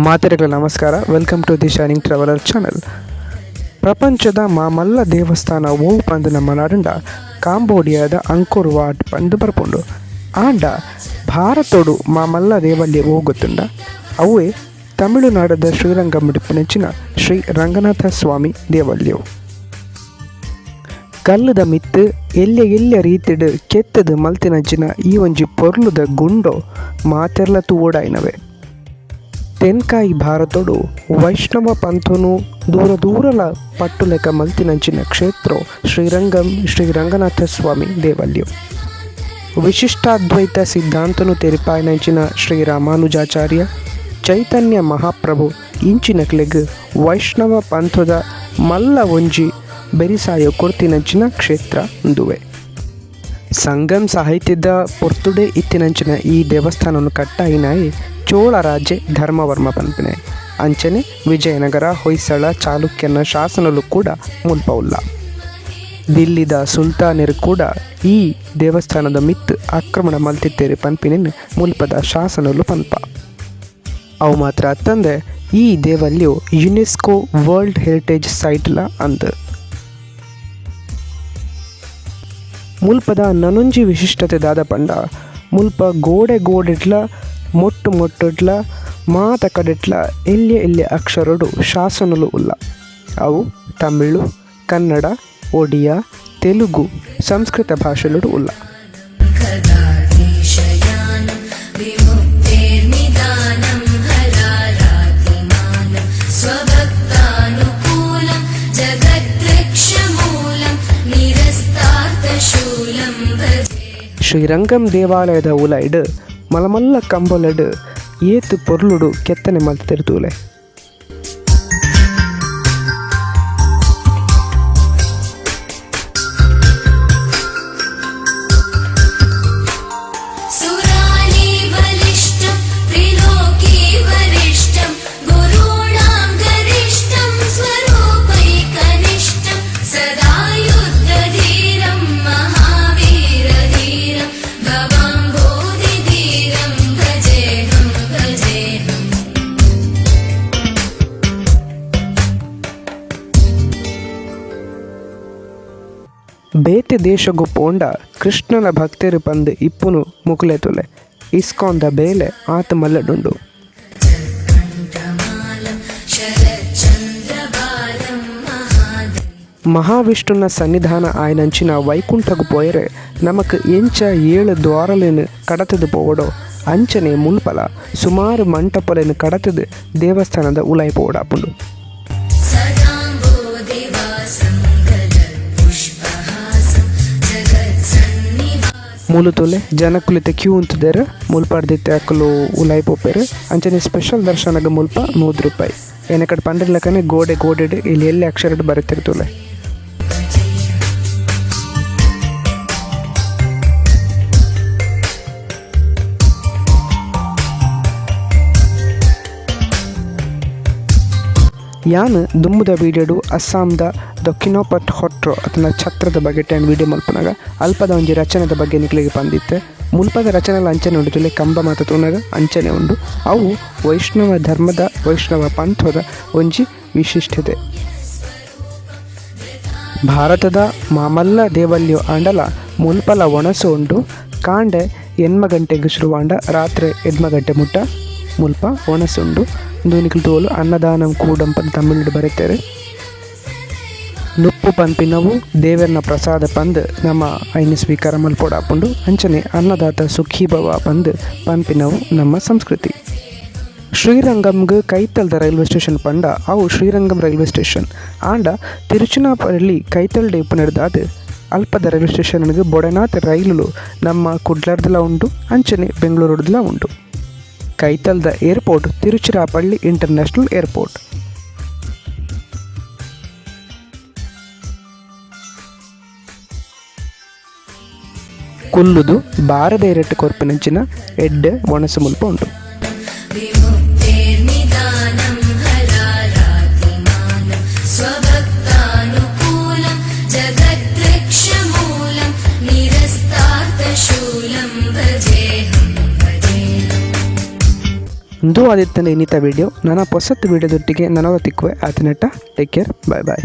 ಮಾತೆರೆಗಳ ನಮಸ್ಕಾರ. Welcome to the shining traveller channel. ಪ್ರಪಂಚದ ಮಾಮಲ್ಲ ದೇವಸ್ಥಾನ ಓ ಪಂದು ನಮ್ಮ ನಾಡಂಡ ಕಾಂಬೋಡಿಯಾದ ಅಂಕೋರ್ ವಾಟ್ ಪಂದು ಬರ್ಪುಂಡು. ಆಂಡ ಭಾರತೋಡು ಮಾಮಲ್ಲ ದೇವಲ್ಯ ಹೋಗುತ್ತುಂಡ ಅವೇ ತಮಿಳುನಾಡದ ಶ್ರೀರಂಗಂ ಮುಡಿಪಿನಂಚಿನ ಶ್ರೀ ರಂಗನಾಥ ಸ್ವಾಮಿ ದೇವಲ್ಯವು. ಕಲ್ಲದ ಮಿತ್ತು ಎಲ್ಯ ರೀತಿಡ್ ಕೆತ್ತದ ಮಲ್ತಿನಂಚಿನ ಈ ಒಂಜಿ ಪೊರ್ಲುದ ಗುಂಡೋ ಮಾತೆರ್ಲ ತೂಡಾಯಿನವೆ. ತೆನ್ಕಾಯಿ ಭಾರತೋಡು ವೈಷ್ಣವ ಪಂಥನು ದೂರಲ ಪಟ್ಟು ಲೆಕ್ಕ ಮಲ್ತಿನಂಚಿನ ಕ್ಷೇತ್ರ ಶ್ರೀರಂಗಂ ಶ್ರೀ ರಂಗನಾಥ ಸ್ವಾಮಿ ದೇವಲ್ಯು. ವಿಶಿಷ್ಟಾದ್ವೈತ ಸಿದ್ಧಾಂತನು ತೆರಿಪಾಯಿನಂಚಿನ ಶ್ರೀ ರಾಮಾನುಜಾಚಾರ್ಯ ಚೈತನ್ಯ ಮಹಾಪ್ರಭು ಇಂಚಿನ ಕ್ಲೆಗ್ ವೈಷ್ಣವ ಪಂಥದ ಮಲ್ಲ ಒಂಜಿ ಬೆರಿಸಾಯ ಕೊರ್ತಿನಂಚಿನ ಕ್ಷೇತ್ರ ದುವೆ. ಸಂಗಮ್ ಸಾಹಿತ್ಯದ ಪೊರ್ತುಡೆ ಇತ್ತಿನಂಚಿನ ಈ ದೇವಸ್ಥಾನವನ್ನು ಕಟ್ಟಾಯಿನಾಯಿ ಚೋಳ ರಾಜೆ ಧರ್ಮವರ್ಮ ಪಂಪಿನೆ. ಅಂಚನೆ ವಿಜಯನಗರ ಹೊಯ್ಸಳ ಚಾಲುಕ್ಯನ ಶಾಸನಲು ಕೂಡ ಮುಲ್ಪವುಲ್ಲ. ದಿಲ್ಲಿದ ಸುಲ್ತಾನರು ಕೂಡ ಈ ದೇವಸ್ಥಾನದ ಮಿತ್ ಆಕ್ರಮಣ ಮಲ್ತಿತ್ತೇರಿ ಪಂಪಿನ ಮುಲ್ಪದ ಶಾಸನಲು ಪಂಪ. ಅವು ಮಾತ್ರ ಅತ್ತಂದೆ ಈ ದೇವಲ್ಯು ಯುನೆಸ್ಕೋ ವರ್ಲ್ಡ್ ಹೆರಿಟೇಜ್ ಸೈಟ್ಲ ಅಂದ್. ಮುಲ್ಪದ ನನೊಂಜಿ ವಿಶಿಷ್ಟತೆ ದಾದ ಪಂಡ ಮುಲ್ಪ ಗೋಡೆಡ್ಲ ಮೊಟ್ಟುಡ್ಲ ಮಾತ ಕಡೆಟ್ಲ ಎಲ್ಯ ಅಕ್ಷರಡು ಶಾಸನಲು ಉಲ್ಲ. ಅವು ತಮಿಳು, ಕನ್ನಡ, ಒಡಿಯಾ, ತೆಲುಗು, ಸಂಸ್ಕೃತ ಭಾಷೆಲುಡು ಉಲ್ಲ. ಶ್ರೀರಂಗಂ ದೇವಾಲಯದ ಉಲೈಡ್ ಮಲಮಲ್ಲ ಕಂಬೊಲಡ್ ಏತು ಪೊರ್ಲುಡು ಕೆತ್ತನೆ ಮಲ್ತಿರ್ತೂಲೆ. ಬೇತೆ ದೇಶಗು ಪೋಂಡ ಕೃಷ್ಣನ ಭಕ್ತರು ಪಂದು ಇಪ್ಪುನು ಮುಕುಲೆತುಲೆ ಇಸ್ಕಾನ್ದ ಬೇಲೆ ಆತ ಮಲ್ಲಡುಂಡು. ಮಹಾವಿಷ್ಣುನ ಸನ್ನಿಧಾನ ಆಯ್ನಂಚಿನ ವೈಕುಂಠಗು ಪೋಯರೆ ನಮಕ್ ಎಂಚ 7 ದ್ವಾರಲೆನು ಕಡತದು ಪೋವಡೋ ಅಂಚನೆ ಮುಲ್ಪಲ ಸುಮಾರು ಮಂಟಪಲೆನು ಕಡತದು ದೇವಸ್ಥಾನದ ಉಲೈ ಪೋವಡಾಪುಂಡು. ಮೂಲತೊಲೆ ಜನಕುಲಿತ ಕ್ಯೂ ಉಂತುದೇರು ಮುಲ್ಪಾಡ್ದಿತ್ತೆ ಅಕ್ಕಲು ಉಲಾಯಿ ಪೋಪೇರು. ಅಂಚನೆ ಸ್ಪೆಷಲ್ ದರ್ಶನಗ ಮುಲ್ಪ ₹100. ಏನಕಡೆ ಪಂಡ್ರಿಲಕನೆ ಗೋಡೆಡ್ ಇಲ್ಲಿ ಎಲ್ಲಿ ಅಕ್ಷರಡ್ ಬರುತ್ತಿರ್ತುಲೆ. ಯಾನ್ ದುಮ್ಮದ ವೀಡಿಯೋಡು ಅಸ್ಸಾಂದ ದೊಕ್ಕಿನೋಪಟ್ ಹೊಟ್ರೋ ಅದನ್ನ ಛತ್ರದ ಬಗ್ಗೆ ಟೈಮ್ ವೀಡಿಯೋ ಮಲ್ಪನಾಗ ಅಲ್ಪದ ಒಂಜಿ ರಚನೆದ ಬಗ್ಗೆ ನಿಕ್ಲಿಗೆ ಬಂದಿತ್ತೆ. ಮುಲ್ಪದ ರಚನೆಲ ಅಂಚನೆ ಉಂಡು ತುಲೆ ಕಂಬ ಮಾತ ತೂನಗ ಅಂಚನೆ ಉಂಡು. ಅವು ವೈಷ್ಣವ ಧರ್ಮದ ವೈಷ್ಣವ ಪಂಥದ ಒಂಜಿ ವಿಶಿಷ್ಟತೆ. ಭಾರತದ ಮಾಮಲ್ಲ ದೇವಲ್ಯು ಆಂಡಲ ಮುಲ್ಪಲ ಒಣಸು ಉಂಡು. ಕಾಂಡೆ 8 ಗಂಟೆಗೆ ಶುರುವಾಂಡ ರಾತ್ರಿ 8 ಗಂಟೆ ಮುಟ್ಟ ಮುಲ್ಪ ಒಣಸುಂಡು. ದೂನಿಕಲ್ ತೋಲು ಅನ್ನದಾನಂ ಕೂಡಂಪನ ತಮಿಳು ಬರೆತಾರೆ. ನುಪ್ಪು ಪಂಪಿನವು ದೇವರನ ಪ್ರಸಾದ ಪಂದ್ ನಮ್ಮ ಐನ ಸ್ವೀಕಾರ ಮಲ್ಪೋಡಾಪುಂಡು. ಅಂಚನೆ ಅನ್ನದಾತ ಸುಖೀಭವ ಪಂದ್ ಪಂಪಿನವು ನಮ್ಮ ಸಂಸ್ಕೃತಿ. ಶ್ರೀರಂಗಂಗೆ ಕೈತಲ್ದ ರೈಲ್ವೆ ಸ್ಟೇಷನ್ ಪಂಡ ಅವು ಶ್ರೀರಂಗಂ ರೈಲ್ವೆ ಸ್ಟೇಷನ್ ಆಂಡ ತಿರುಚನಾಪಲ್ಲಿ ಕೈತಲ್ ಡೇಪು ನಡೆದಾದ ಅಲ್ಪದ ರೈಲ್ವೆ ಸ್ಟೇಷನ್ಗೆ ಬೊಡೆನಾಥ ರೈಲು ನಮ್ಮ ಕುಡ್ಲರ್ದಲ ಉಂಡು. ಅಂಚನೆ ಬೆಂಗಳೂರುಡ್ದಲ ಉಂಡು. ಕೈತಲ್ದ ಏರ್ಪೋರ್ಟ್ ತಿರುಚಿರಾಪಳ್ಳಿ ಇಂಟರ್ನ್ಯಾಷನಲ್ ಏರ್ಪೋರ್ಟ್. ಕುಲ್ಲುದು ಬಾರದೆ ಇರಟ್ಟು ಕೊರ್ಪಿನಂಚಿನ ಎಡ್ಡೆ ಒಣಸು ಮುಲ್ಪ ಉಂಟು. ಇಂದು ಆದಿತ್ಯನ ಇನ್ನಿತ ವಿಡಿಯೋ ನನ್ನ ಹೊಸತ್ತು ವಿಡಿಯೋದೊಟ್ಟಿಗೆ ನನಗೆ ತಿಕ್ಕುವೆ ಆತನಟ್ಟ ಟೇಕ್ ಕೇರ್ ಬಾಯ್ ಬಾಯ್.